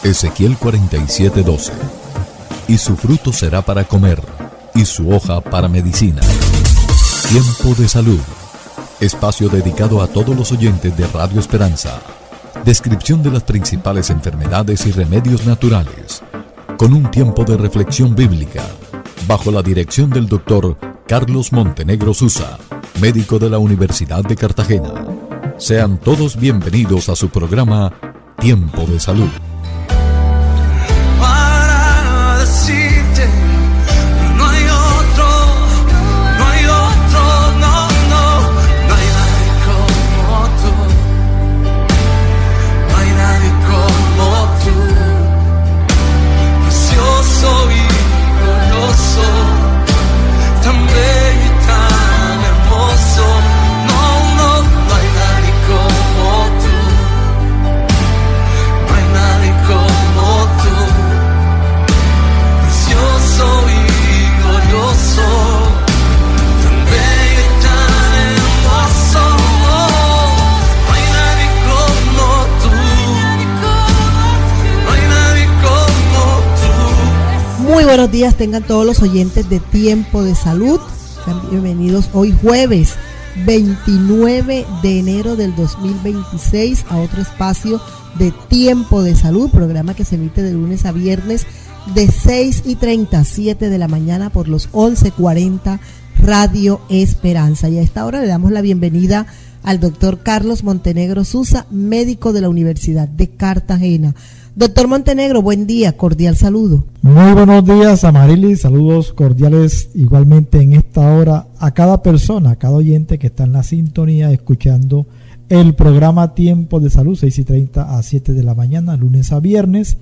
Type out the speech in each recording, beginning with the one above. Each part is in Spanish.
Ezequiel 47:12. Y su fruto será para comer, y su hoja para medicina. Tiempo de salud. Espacio dedicado a todos los oyentes de Radio Esperanza. Descripción de las principales enfermedades y remedios naturales, con un tiempo de reflexión bíblica, bajo la dirección del Dr. Carlos Montenegro Susa, médico de la Universidad de Cartagena. Sean todos bienvenidos a su programa Tiempo de Salud. Para decirte, no hay otro, no hay otro, no, no, no hay nadie como tú, no hay nadie como tú, precioso y glorioso, tan bello y tan hermoso, no, no, no hay nadie como tú, no hay nadie como tú, precioso y glorioso, tan bello y tan hermoso, no hay nadie como tú, no hay nadie como tú. Muy buenos días tengan todos los oyentes de Tiempo de Salud. Sean bienvenidos hoy jueves 29 de enero del 2026 a otro espacio de Tiempo de Salud, programa que se emite de lunes a viernes de 6:30 a 7 de la mañana por los 1140 Radio Esperanza. Y a esta hora le damos la bienvenida al doctor Carlos Montenegro Susa, médico de la Universidad de Cartagena. Doctor Montenegro, buen día, cordial saludo. Muy buenos días, Amarilis, saludos cordiales igualmente en esta hora a cada persona, a cada oyente que está en la sintonía escuchando el programa Tiempo de Salud, 6:30 a 7 de la mañana, lunes a viernes.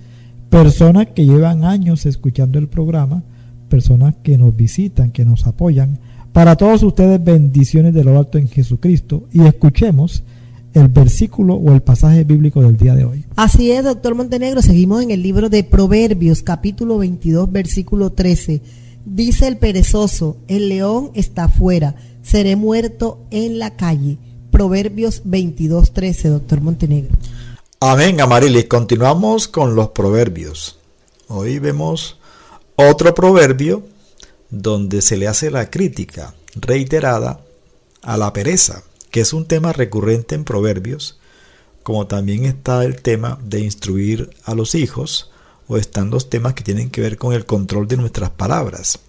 Personas que llevan años escuchando el programa, personas que nos visitan, que nos apoyan. Para todos ustedes, bendiciones de lo alto en Jesucristo, y escuchemos el versículo o el pasaje bíblico del día de hoy. Así es, doctor Montenegro, seguimos en el libro de Proverbios, capítulo 22, versículo 13. Dice el perezoso, el león está afuera, seré muerto en la calle. Proverbios 22, 13, doctor Montenegro. Amén, Amarilis. Continuamos con los proverbios. Hoy vemos otro proverbio donde se le hace la crítica reiterada a la pereza, que es un tema recurrente en proverbios, como también está el tema de instruir a los hijos, o están los temas que tienen que ver con el control de nuestras palabras.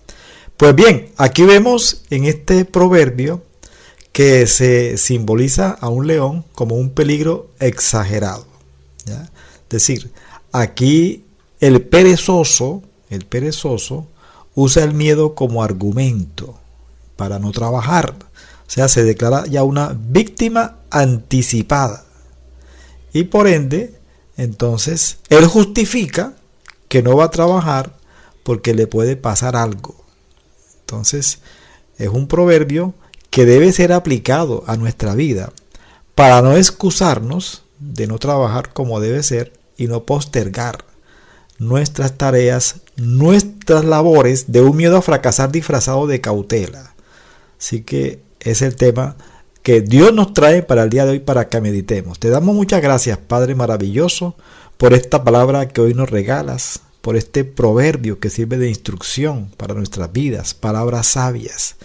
Pues bien, aquí vemos en este proverbio que se simboliza a un león como un peligro exagerado, ¿ya? Es decir, aquí el perezoso usa el miedo como argumento para no trabajar. O sea, se declara ya una víctima anticipada. Y por ende, entonces, él justifica que no va a trabajar porque le puede pasar algo. Entonces, es un proverbio que debe ser aplicado a nuestra vida para no excusarnos de no trabajar como debe ser y no postergar nuestras tareas, nuestras labores, de un miedo a fracasar disfrazado de cautela. Así que es el tema que Dios nos trae para el día de hoy para que meditemos. Te damos muchas gracias, Padre maravilloso, por esta palabra que hoy nos regalas, por este proverbio que sirve de instrucción para nuestras vidas, palabras sabias.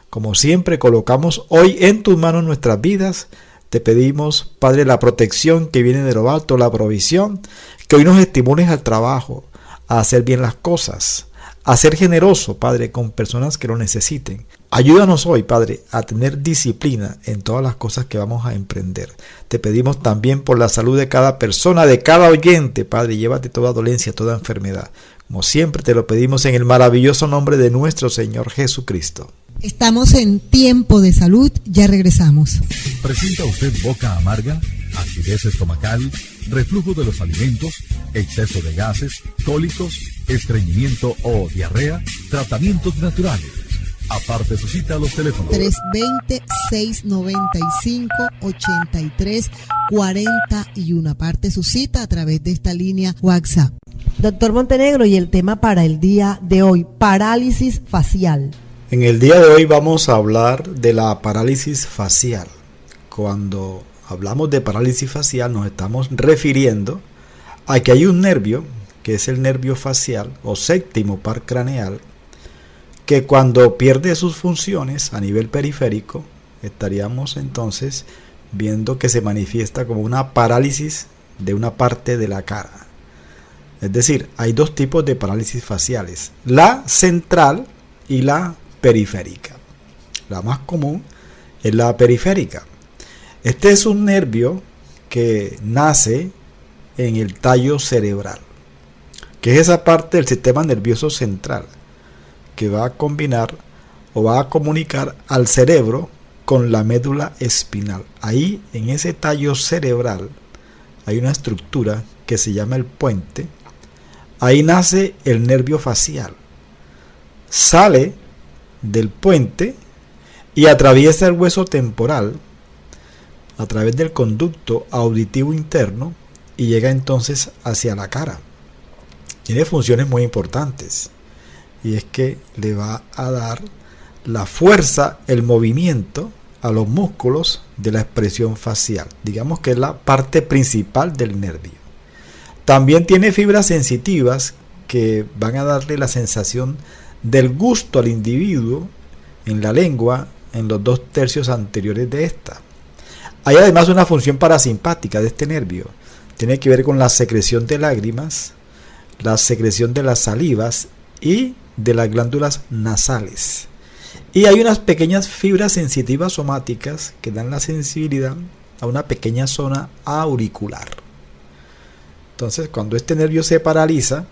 Como siempre, colocamos hoy en tus manos nuestras vidas. Te pedimos, Padre, la protección que viene de lo alto, la provisión, que hoy nos estimules al trabajo, a hacer bien las cosas, a ser generoso, Padre, con personas que lo necesiten. Ayúdanos hoy, Padre, a tener disciplina en todas las cosas que vamos a emprender. Te pedimos también por la salud de cada persona, de cada oyente, Padre. Llévate toda dolencia, toda enfermedad. Como siempre te lo pedimos en el maravilloso nombre de nuestro Señor Jesucristo. Estamos en Tiempo de Salud, ya regresamos. ¿Presenta usted boca amarga, acidez estomacal, reflujo de los alimentos, exceso de gases, cólicos, estreñimiento o diarrea? Tratamientos naturales. Aparte su cita a los teléfonos 320-695-8341. Aparte su cita a través de esta línea WhatsApp. Doctor Montenegro, y el tema para el día de hoy, parálisis facial. En el día de hoy vamos a hablar de la parálisis facial. Cuando hablamos de parálisis facial nos estamos refiriendo Aquí hay un nervio, que es el nervio facial o séptimo par craneal, que cuando pierde sus funciones a nivel periférico, estaríamos entonces viendo que se manifiesta como una parálisis de una parte de la cara. Es decir, hay dos tipos de parálisis faciales, la central y la periférica. La más común es la periférica. Este es un nervio que nace en el tallo cerebral, que es esa parte del sistema nervioso central que va a combinar o va a comunicar al cerebro con la médula espinal. Ahí, en ese tallo cerebral, hay una estructura que se llama el puente. Ahí nace el nervio facial. Sale del puente y atraviesa el hueso temporal a través del conducto auditivo interno y llega entonces hacia la cara. Tiene funciones muy importantes, y es que le va a dar la fuerza, el movimiento a los músculos de la expresión facial. Digamos que es la parte principal del nervio. También tiene fibras sensitivas que van a darle la sensación del gusto al individuo en la lengua, en los 2 tercios anteriores de esta. Hay además una función parasimpática de este nervio. Tiene que ver con la secreción de lágrimas, la secreción de las salivas y de las glándulas nasales. Y hay unas pequeñas fibras sensitivas somáticas que dan la sensibilidad a una pequeña zona auricular. Entonces, cuando este nervio se paraliza,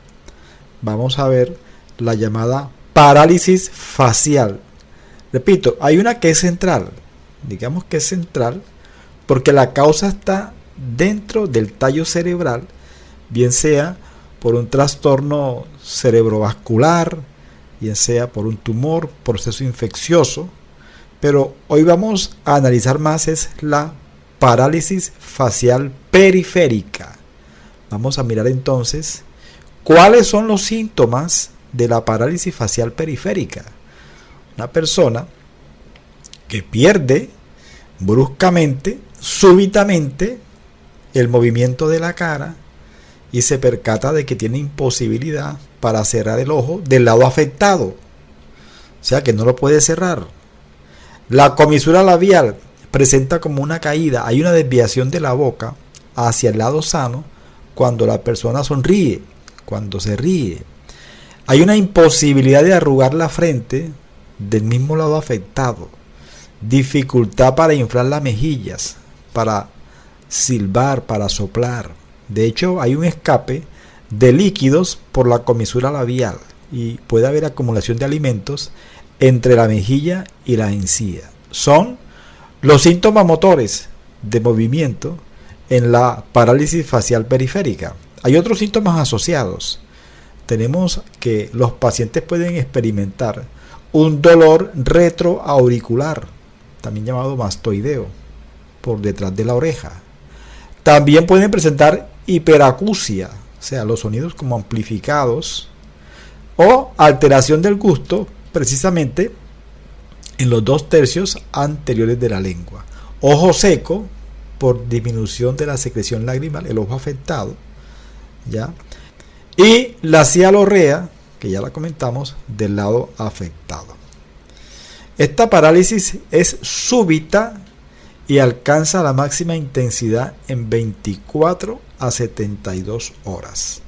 vamos a ver la llamada parálisis facial. Repito, hay una que es central. Digamos que es central porque la causa está dentro del tallo cerebral, bien sea por un trastorno cerebrovascular, bien sea por un tumor, proceso infeccioso, pero hoy vamos a analizar más es la parálisis facial periférica. Vamos a mirar entonces cuáles son los síntomas de la parálisis facial periférica. Una persona que pierde bruscamente, súbitamente, el movimiento de la cara y se percata de que tiene imposibilidad para cerrar el ojo del lado afectado, o sea que no lo puede cerrar. La comisura labial presenta como una caída, hay una desviación de la boca hacia el lado sano cuando la persona sonríe, cuando se ríe. Hay una imposibilidad de arrugar la frente del mismo lado afectado, dificultad para inflar las mejillas, para silbar, para soplar. De hecho, hay un escape de líquidos por la comisura labial y puede haber acumulación de alimentos entre la mejilla y la encía. Son los síntomas motores de movimiento en la parálisis facial periférica. Hay otros síntomas asociados. Tenemos que los pacientes pueden experimentar un dolor retroauricular, también llamado mastoideo, por detrás de la oreja. También pueden presentar hiperacusia, o sea, los sonidos como amplificados, o alteración del gusto, precisamente en los 2 tercios anteriores de la lengua. Ojo seco, por disminución de la secreción lagrimal, el ojo afectado, ¿ya? Y la cialorrea, que ya la comentamos, del lado afectado. Esta parálisis es súbita y alcanza la máxima intensidad en 24 a 72 horas.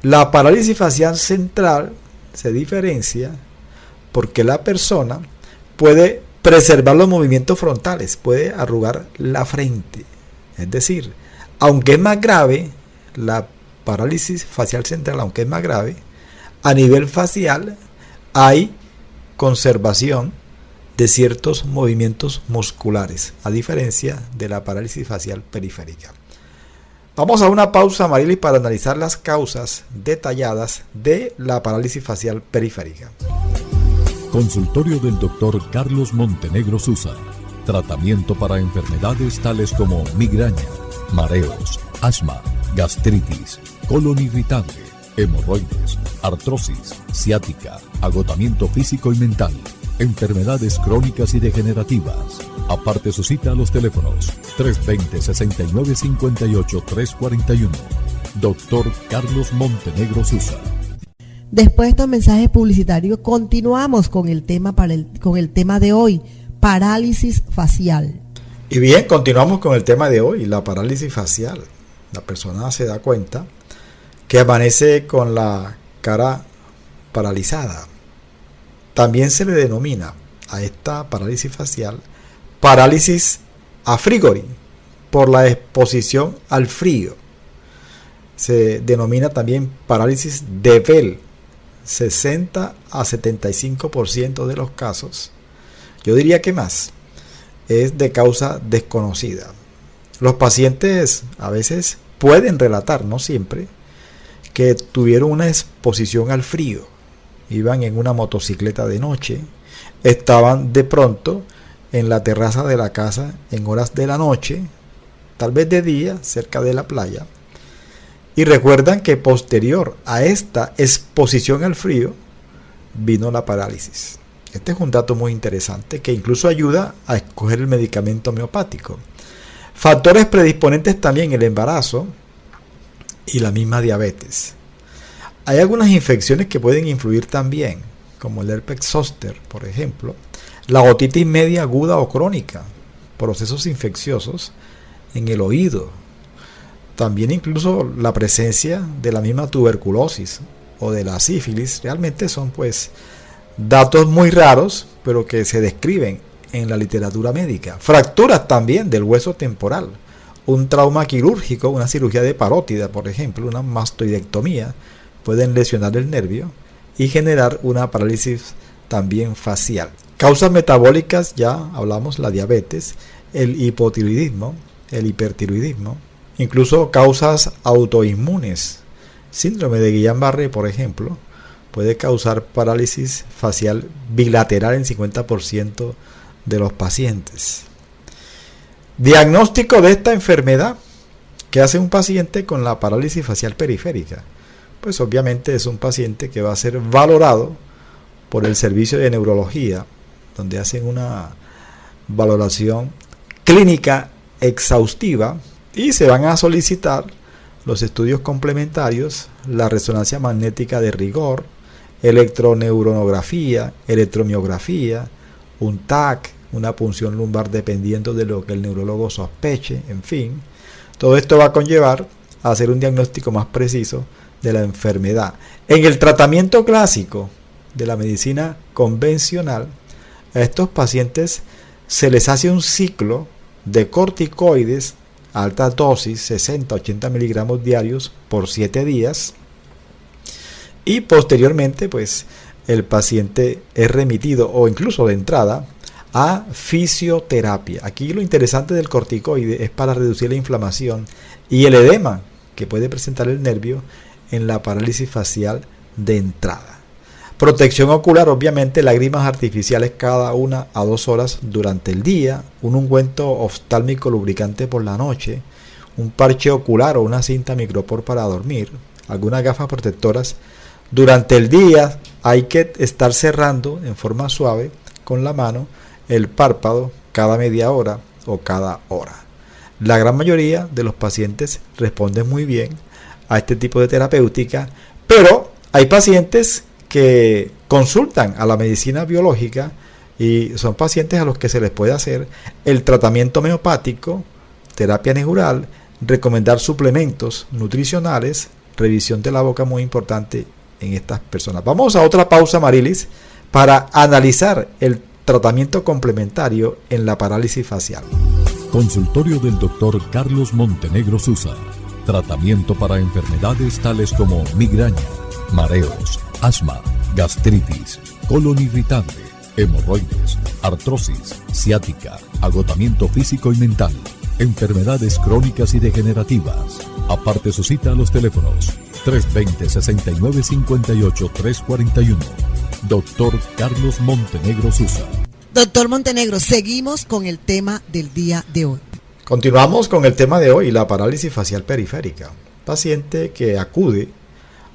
La parálisis facial central se diferencia porque la persona puede preservar los movimientos frontales, puede arrugar la frente. Es decir, aunque es más grave, la parálisis facial central, aunque es más grave, a nivel facial hay conservación de ciertos movimientos musculares, a diferencia de la parálisis facial periférica. Vamos a una pausa, Marilis, para analizar las causas detalladas de la parálisis facial periférica. Consultorio del Dr. Carlos Montenegro Susa. Tratamiento para enfermedades tales como migraña, mareos, asma, gastritis, colon irritable, hemorroides, artrosis, ciática, agotamiento físico y mental, enfermedades crónicas y degenerativas. Aparte su cita a los teléfonos 320-6958-341 Dr. Carlos Montenegro Sousa. Después de estos mensajes publicitarios, continuamos con el tema de hoy, parálisis facial. Y bien, continuamos con el tema de hoy, la parálisis facial. La persona se da cuenta que amanece con la cara paralizada. También se le denomina a esta parálisis facial parálisis a frigori, por la exposición al frío. Se denomina también parálisis de Bell. 60 a 75% de los casos, yo diría que más, es de causa desconocida. Los pacientes a veces pueden relatar, no siempre, que tuvieron una exposición al frío. Iban en una motocicleta de noche, estaban de pronto en la terraza de la casa en horas de la noche, tal vez de día, cerca de la playa, y recuerdan que posterior a esta exposición al frío vino la parálisis. Este es un dato muy interesante que incluso ayuda a escoger el medicamento homeopático. Factores predisponentes también: el embarazo y la misma diabetes. Hay algunas infecciones que pueden influir también, como el herpes zóster, por ejemplo, la otitis media aguda o crónica, procesos infecciosos en el oído. También incluso la presencia de la misma tuberculosis o de la sífilis. Realmente son pues datos muy raros, pero que se describen en la literatura médica. Fracturas también del hueso temporal, un trauma quirúrgico, una cirugía de parótida, por ejemplo, una mastoidectomía, pueden lesionar el nervio y generar una parálisis también facial. Causas metabólicas, ya hablamos, la diabetes, el hipotiroidismo, el hipertiroidismo. Incluso causas autoinmunes. Síndrome de Guillain-Barré, por ejemplo, puede causar parálisis facial bilateral en 50% de los pacientes. Diagnóstico de esta enfermedad. ¿Qué hace un paciente con la parálisis facial periférica? Pues obviamente es un paciente que va a ser valorado por el servicio de neurología, donde hacen una valoración clínica exhaustiva y se van a solicitar los estudios complementarios, la resonancia magnética de rigor, electroneuronografía, electromiografía, un TAC, una punción lumbar dependiendo de lo que el neurólogo sospeche, en fin. Todo esto va a conllevar a hacer un diagnóstico más preciso de la enfermedad. En el tratamiento clásico de la medicina convencional, a estos pacientes se les hace un ciclo de corticoides a alta dosis, 60-80 miligramos diarios por 7 días, y posteriormente pues el paciente es remitido, o incluso de entrada, a fisioterapia. Aquí lo interesante del corticoide es para reducir la inflamación y el edema que puede presentar el nervio en la parálisis facial de entrada. Protección ocular, obviamente, lágrimas artificiales cada 1 a 2 horas durante el día, un ungüento oftálmico lubricante por la noche, un parche ocular o una cinta micropor para dormir, algunas gafas protectoras. Durante el día hay que estar cerrando en forma suave con la mano el párpado cada media hora o cada hora. La gran mayoría de los pacientes responden muy bien a este tipo de terapéutica, pero hay pacientes que consultan a la medicina biológica y son pacientes a los que se les puede hacer el tratamiento homeopático, terapia neural, recomendar suplementos nutricionales, revisión de la boca muy importante en estas personas. Vamos a otra pausa, Marilis, para analizar el tratamiento complementario en la parálisis facial. Consultorio del Dr. Carlos Montenegro Sousa. Tratamiento para enfermedades tales como migraña, mareos, asma, gastritis, colon irritable, hemorroides, artrosis, ciática, agotamiento físico y mental, enfermedades crónicas y degenerativas. Aparte su cita a los teléfonos 320-6958-341. Doctor Carlos Montenegro Sousa. Doctor Montenegro, seguimos con el tema del día de hoy. Continuamos con el tema de hoy, la parálisis facial periférica. Paciente que acude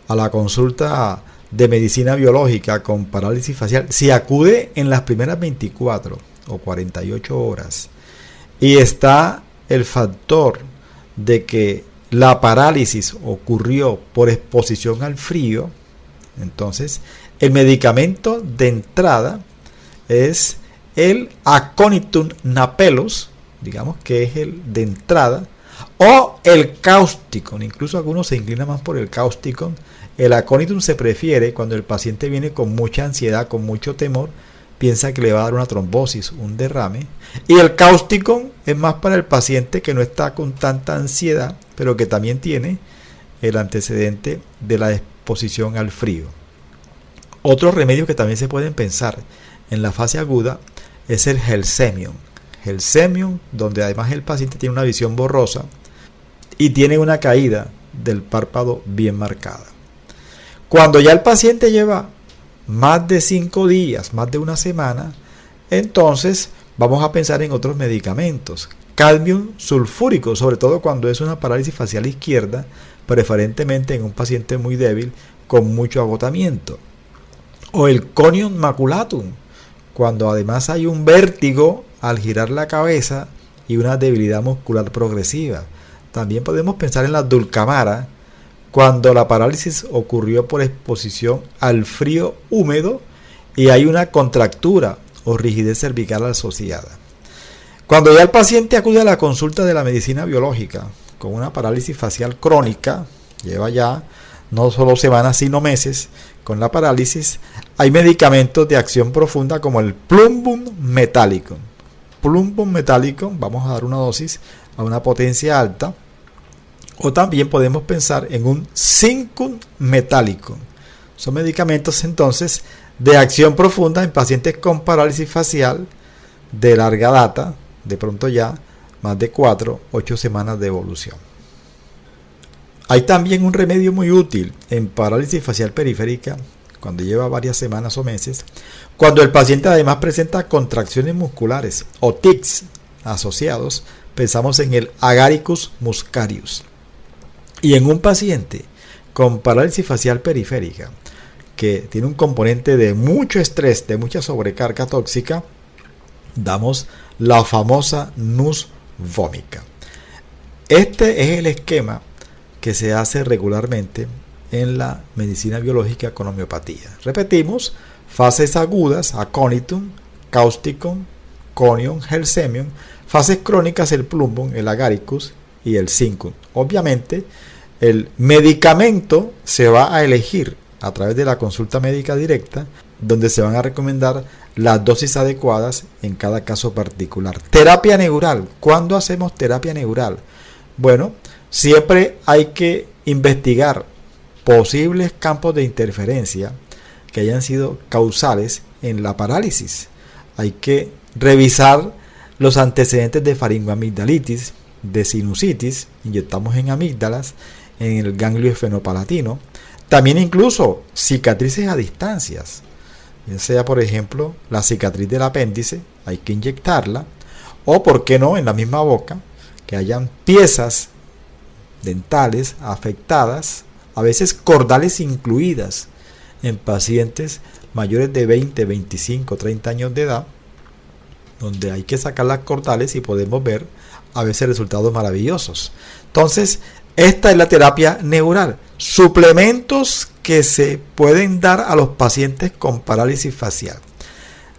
a la consulta de medicina biológica con parálisis facial, si acude en las primeras 24 o 48 horas y está el factor de que la parálisis ocurrió por exposición al frío, entonces el medicamento de entrada es el Aconitum napellus, digamos que es el de entrada, o el Causticum. Incluso algunos se inclinan más por el Causticum. El Aconitum se prefiere cuando el paciente viene con mucha ansiedad, con mucho temor, piensa que le va a dar una trombosis, un derrame. Y el Causticum es más para el paciente que no está con tanta ansiedad, pero que también tiene el antecedente de la exposición al frío. Otros remedios que también se pueden pensar en la fase aguda es el Gelsemium. Gelsemium, donde además el paciente tiene una visión borrosa y tiene una caída del párpado bien marcada. Cuando ya el paciente lleva más de 5 días, más de una semana, entonces vamos a pensar en otros medicamentos. Cadmium sulfúrico, sobre todo cuando es una parálisis facial izquierda, preferentemente en un paciente muy débil con mucho agotamiento. O el Conium maculatum, cuando además hay un vértigo al girar la cabeza y una debilidad muscular progresiva. También podemos pensar en la dulcamara, cuando la parálisis ocurrió por exposición al frío húmedo y hay una contractura o rigidez cervical asociada. Cuando ya el paciente acude a la consulta de la medicina biológica con una parálisis facial crónica, lleva ya no solo semanas sino meses con la parálisis, hay medicamentos de acción profunda como el Plumbum metallicum. Plumbum metallicum, vamos a dar una dosis a una potencia alta. O también podemos pensar en un Zincum metallicum. Son medicamentos entonces de acción profunda en pacientes con parálisis facial de larga data, de pronto ya más de 4-8 semanas de evolución. Hay también un remedio muy útil en parálisis facial periférica cuando lleva varias semanas o meses, cuando el paciente además presenta contracciones musculares o tics asociados. Pensamos en el Agaricus muscarius. Y en un paciente con parálisis facial periférica que tiene un componente de mucho estrés, de mucha sobrecarga tóxica, damos la famosa Nus vomica. Este es el esquema que se hace regularmente en la medicina biológica con homeopatía. Repetimos: fases agudas, Aconitum, Causticum, Conium, Gelsemium; fases crónicas, el Plumbum, el Agaricus y el Zincum. Obviamente, el medicamento se va a elegir a través de la consulta médica directa, donde se van a recomendar las dosis adecuadas en cada caso particular. Terapia neural. ¿Cuándo hacemos terapia neural? Bueno, siempre hay que investigar posibles campos de interferencia que hayan sido causales en la parálisis. Hay que revisar los antecedentes de faringoamigdalitis, de sinusitis. Inyectamos en amígdalas, en el ganglio esfenopalatino. También incluso cicatrices a distancias, ya sea por ejemplo la cicatriz del apéndice, hay que inyectarla, o por qué no en la misma boca, que hayan piezas dentales afectadas, a veces cordales incluidas en pacientes mayores de 20, 25, 30 años de edad, donde hay que sacar las cordales y podemos ver a veces resultados maravillosos. Entonces, esta es la terapia neural. Suplementos que se pueden dar a los pacientes con parálisis facial.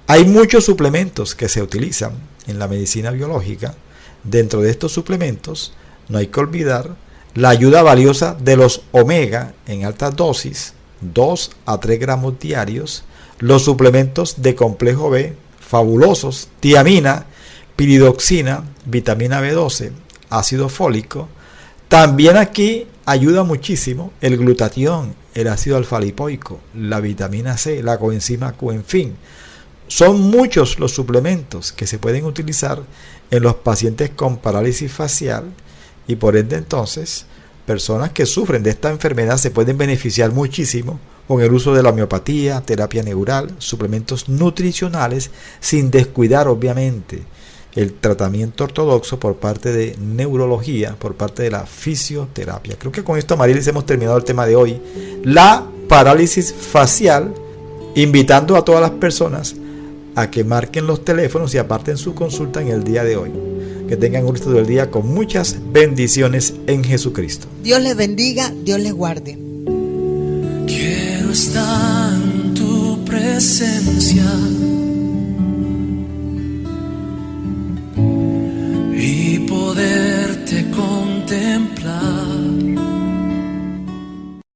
Hay muchos suplementos que se utilizan en la medicina biológica. Dentro de estos suplementos no hay que olvidar la ayuda valiosa de los omega en altas dosis, 2 a 3 gramos diarios, los suplementos de complejo B, fabulosos, tiamina, piridoxina, vitamina B12, ácido fólico. También aquí ayuda muchísimo el glutatión, el ácido alfa-lipoico, la vitamina C, la coenzima Q, en fin. Son muchos los suplementos que se pueden utilizar en los pacientes con parálisis facial y por ende entonces personas que sufren de esta enfermedad se pueden beneficiar muchísimo con el uso de la homeopatía, terapia neural, suplementos nutricionales, sin descuidar obviamente el tratamiento ortodoxo por parte de neurología, por parte de la fisioterapia. Creo que con esto, Marilis, hemos terminado el tema de hoy, la parálisis facial, invitando a todas las personas a que marquen los teléfonos y aparten su consulta en el día de hoy. Que tengan un resto del día con muchas bendiciones en Jesucristo. Dios les bendiga, Dios les guarde. Quiero estar